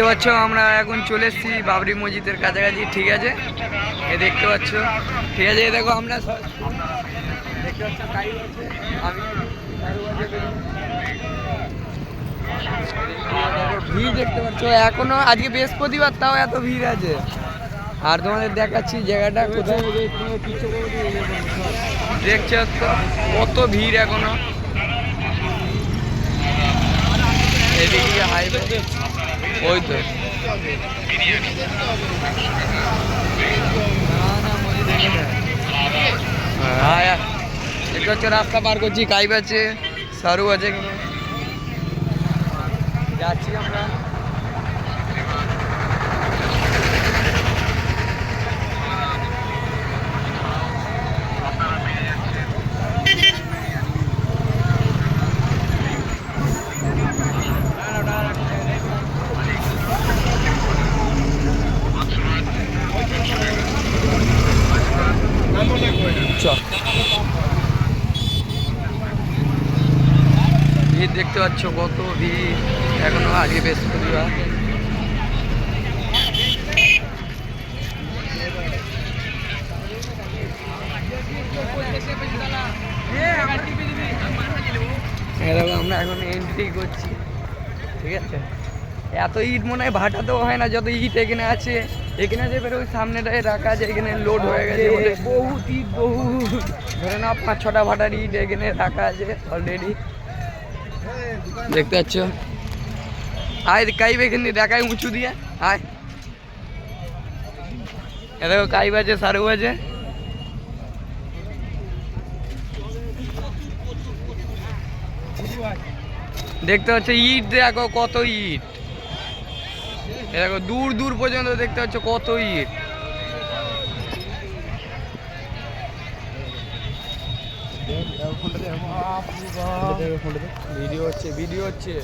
দেখতে পাচ্ছ আমরা এখন চলে এসেছি বাবরি মসজিদের কাছাকাছি। ঠিক আছে, এ দেখতে পাচ্ছ। ঠিক আছে, এ দেখো আমরা দেখতে পাচ্ছ আমি ভিড় দেখতে পাচ্ছ এখনো। আজকে বৃহস্পতিবার, তাও এত ভিড় আছে। আর তোমাদের দেখাচ্ছি জায়গাটা কোথায়। দেখছো তো কত ভিড় এখনো। এদিকে হাইওয়ে, ওই তো দেখতে হচ্ছে রাস্তা পার করছি। কাইব আছে, সারু আছে, যাচ্ছি আমরা। ভিড় দেখতে পাচ্ছ কত ভিড় এখনো। আজকে বৃহস্পতিবার। আমরা এখন এন্ট্রি করছি। ঠিক আছে, এত ইট মনে হয় ভাটাতেও হয় না যত ইট এখানে আছে। এখানে যে বেরো ওই সামনেটায় রাখা আছে, এখানে লোড হয়ে গেছে বহুত ইট, বহুত ধরে না 5-6টা ভাটার ইট এখানে রাখা আছে অলরেডি। দেখতে পাচ্ছ আয় কাইব এখানে দেখায় উঁচু দিয়ে। আয় দেখো কাইব আছে, সারু আছে। দেখতে পাচ্ছ ইট, দেখো কত ইট। দেখো দূর দূর পর্যন্ত দেখতে পাচ্ছ কত ইট। ভিডিও হচ্ছে, ভিডিও হচ্ছে।